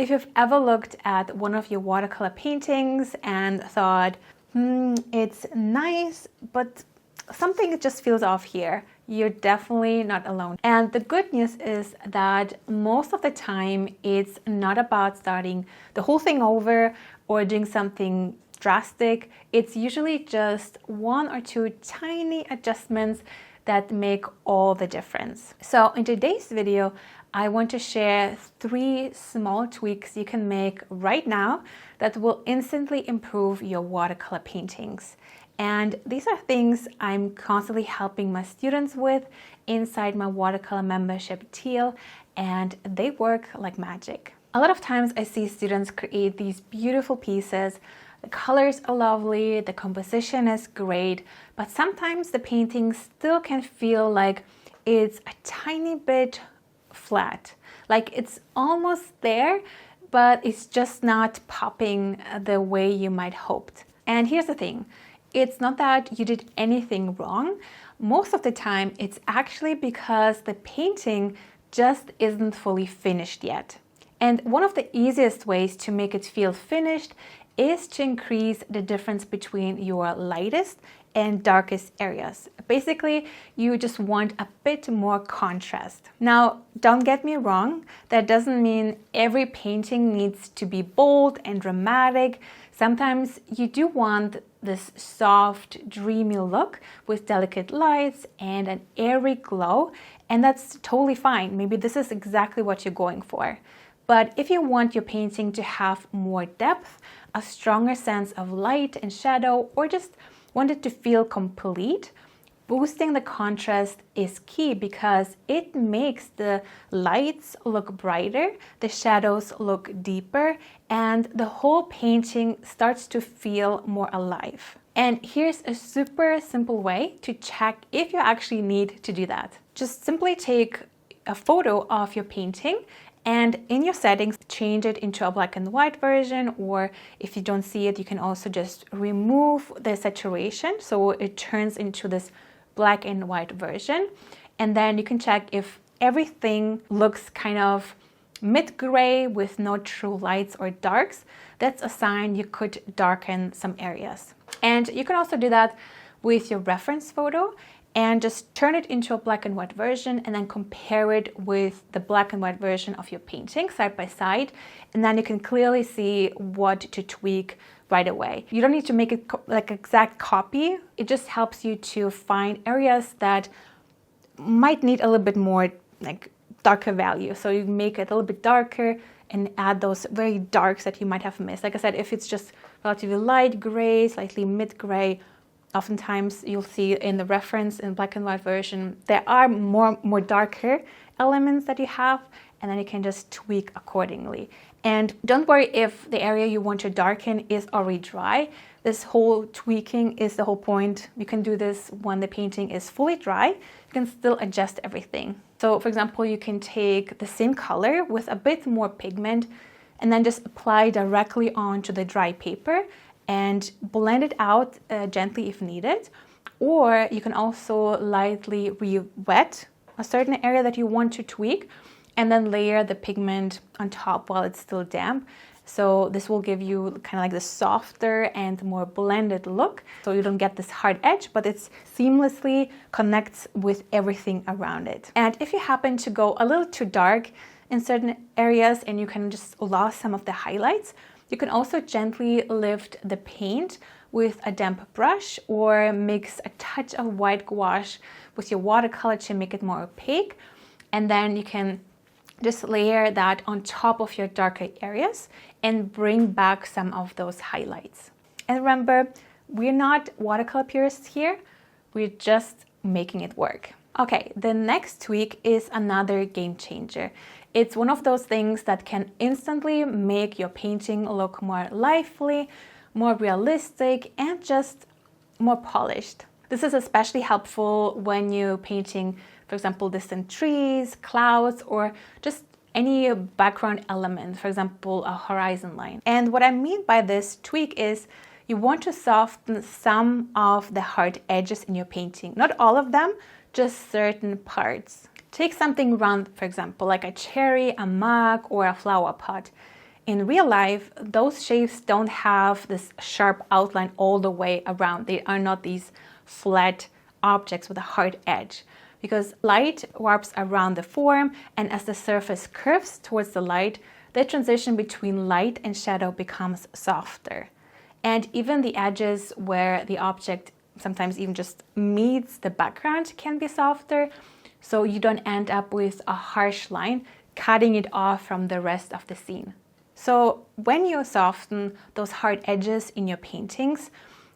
if you've ever looked at one of your watercolor paintings and thought, it's nice, but something just feels off here, you're definitely not alone. And the good news is that most of the time, it's not about starting the whole thing over or doing something drastic. It's usually just one or two tiny adjustments that make all the difference. So in today's video, I want to share 3 small tweaks you can make right now that will instantly improve your watercolor paintings. And these are things I'm constantly helping my students with inside my watercolor membership Teal, and they work like magic. A lot of times I see students create these beautiful pieces. The colors are lovely, the composition is great, but sometimes the painting still can feel like it's a tiny bit flat. Like it's almost there, but it's just not popping the way you might hoped. And here's the thing, it's not that you did anything wrong. Most of the time, it's actually because the painting just isn't fully finished yet. And one of the easiest ways to make it feel finished is to increase the difference between your lightest and darkest areas. Basically, you just want a bit more contrast. Now, don't get me wrong, that doesn't mean every painting needs to be bold and dramatic. Sometimes you do want this soft, dreamy look with delicate lights and an airy glow, and that's totally fine. Maybe this is exactly what you're going for. But if you want your painting to have more depth, a stronger sense of light and shadow, or just want it to feel complete, boosting the contrast is key because it makes the lights look brighter, the shadows look deeper, and the whole painting starts to feel more alive. And here's a super simple way to check if you actually need to do that. Just simply take a photo of your painting and in your settings, change it into a black and white version, or if you don't see it, you can also just remove the saturation so it turns into this black and white version. And then you can check if everything looks kind of mid-gray with no true lights or darks. That's a sign you could darken some areas. And you can also do that with your reference photo and just turn it into a black and white version and then compare it with the black and white version of your painting side by side. And then you can clearly see what to tweak right away. You don't need to make it like exact copy. It just helps you to find areas that might need a little bit more like darker value. So you make it a little bit darker and add those very darks that you might have missed. Like I said, if it's just relatively light gray, slightly mid-gray, oftentimes you'll see in the reference in black and white version, there are more darker elements that you have, and then you can just tweak accordingly. And don't worry if the area you want to darken is already dry. This whole tweaking is the whole point. You can do this when the painting is fully dry. You can still adjust everything. So for example, you can take the same color with a bit more pigment and then just apply directly onto the dry paper and blend it out gently if needed. Or you can also lightly re-wet a certain area that you want to tweak and then layer the pigment on top while it's still damp. So this will give you kind of like the softer and more blended look. So you don't get this hard edge, but it seamlessly connects with everything around it. And if you happen to go a little too dark in certain areas and you can just lose some of the highlights, you can also gently lift the paint with a damp brush or mix a touch of white gouache with your watercolor to make it more opaque. And then you can just layer that on top of your darker areas and bring back some of those highlights. And remember, we're not watercolor purists here. We're just making it work. Okay, the next tweak is another game changer. It's one of those things that can instantly make your painting look more lively, more realistic, and just more polished. This is especially helpful when you're painting, for example, distant trees, clouds, or just any background element, for example, a horizon line. And what I mean by this tweak is you want to soften some of the hard edges in your painting. Not all of them, just certain parts. Take something round, for example, like a cherry, a mug, or a flower pot. In real life, those shapes don't have this sharp outline all the way around. They are not these flat objects with a hard edge, because light warps around the form, and as the surface curves towards the light, the transition between light and shadow becomes softer. And even the edges where the object sometimes even just meets the background can be softer, so you don't end up with a harsh line cutting it off from the rest of the scene. So when you soften those hard edges in your paintings,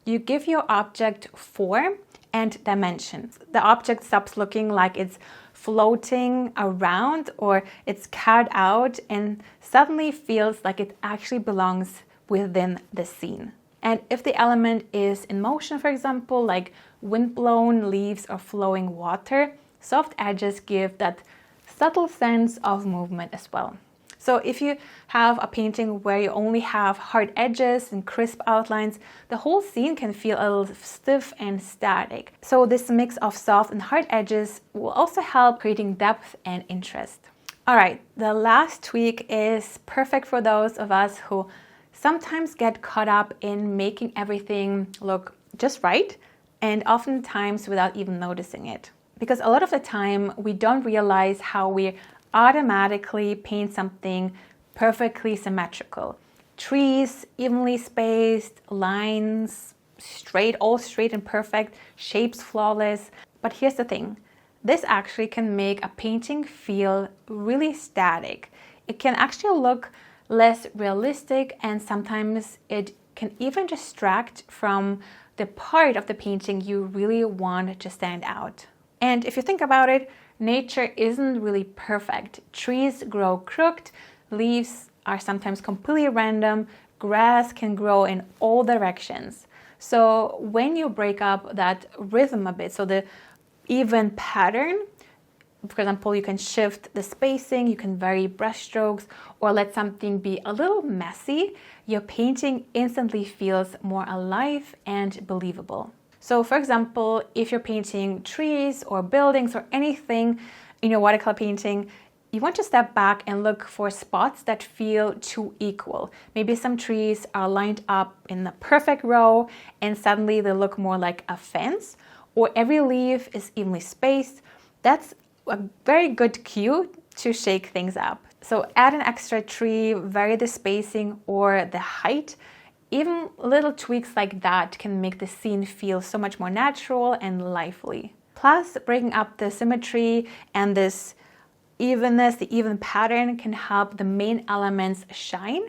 you give your object form and dimension. The object stops looking like it's floating around or it's cut out and suddenly feels like it actually belongs within the scene. And if the element is in motion, for example, like wind-blown leaves or flowing water, soft edges give that subtle sense of movement as well. So if you have a painting where you only have hard edges and crisp outlines, the whole scene can feel a little stiff and static. So this mix of soft and hard edges will also help creating depth and interest. All right, the last tweak is perfect for those of us who sometimes get caught up in making everything look just right, and oftentimes without even noticing it. Because a lot of the time we don't realize how we automatically paint something perfectly symmetrical. Trees evenly spaced, lines straight, all straight and perfect, shapes flawless. But here's the thing, this actually can make a painting feel really static. It can actually look less realistic, and sometimes it can even distract from the part of the painting you really want to stand out. And if you think about it, nature isn't really perfect. Trees grow crooked, leaves are sometimes completely random, grass can grow in all directions. So when you break up that rhythm a bit, so the even pattern, for example, you can shift the spacing, you can vary brushstrokes, or let something be a little messy, your painting instantly feels more alive and believable. So for example, if you're painting trees or buildings or anything in your watercolor painting, you want to step back and look for spots that feel too equal. Maybe some trees are lined up in the perfect row and suddenly they look more like a fence, or every leaf is evenly spaced. That's a very good cue to shake things up. So add an extra tree, vary the spacing or the height. Even little tweaks like that can make the scene feel so much more natural and lively. Plus, breaking up the symmetry and this evenness, the even pattern can help the main elements shine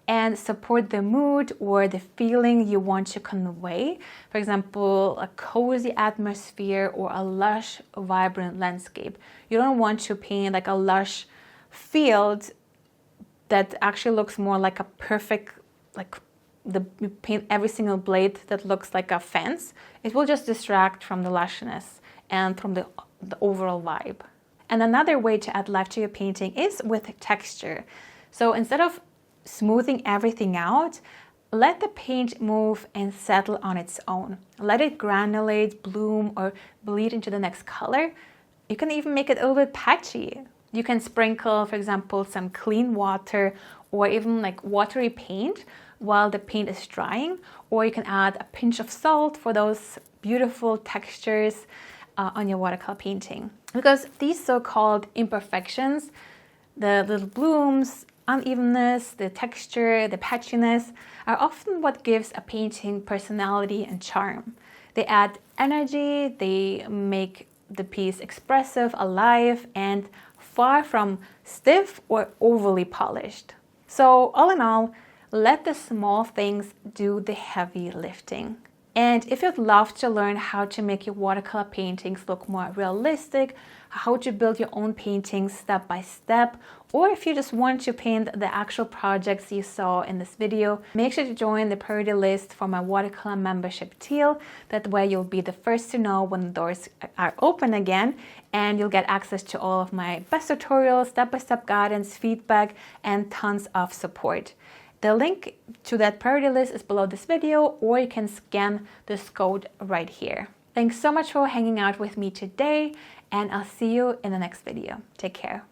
and support the mood or the feeling you want to convey. For example, a cozy atmosphere or a lush, vibrant landscape. You don't want to paint like a lush field that actually looks more like a perfect, you paint every single blade that looks like a fence. It will just distract from the lushness and from the overall vibe. And another way to add life to your painting is with texture. So instead of smoothing everything out, let the paint move and settle on its own. Let it granulate, bloom, or bleed into the next color. You can even make it a little bit patchy. You can sprinkle, for example, some clean water or even like watery paint while the paint is drying, or you can add a pinch of salt for those beautiful textures on your watercolor painting. Because these so-called imperfections, the little blooms, unevenness, the texture, the patchiness, are often what gives a painting personality and charm. They add energy, they make the piece expressive, alive, and far from stiff or overly polished. So all in all, let the small things do the heavy lifting. And if you'd love to learn how to make your watercolor paintings look more realistic, how to build your own paintings step by step, or if you just want to paint the actual projects you saw in this video, make sure to join the priority list for my watercolor membership deal. That way you'll be the first to know when the doors are open again, and you'll get access to all of my best tutorials, step-by-step guidance, feedback, and tons of support. The link to that priority list is below this video, or you can scan this code right here. Thanks so much for hanging out with me today, and I'll see you in the next video. Take care.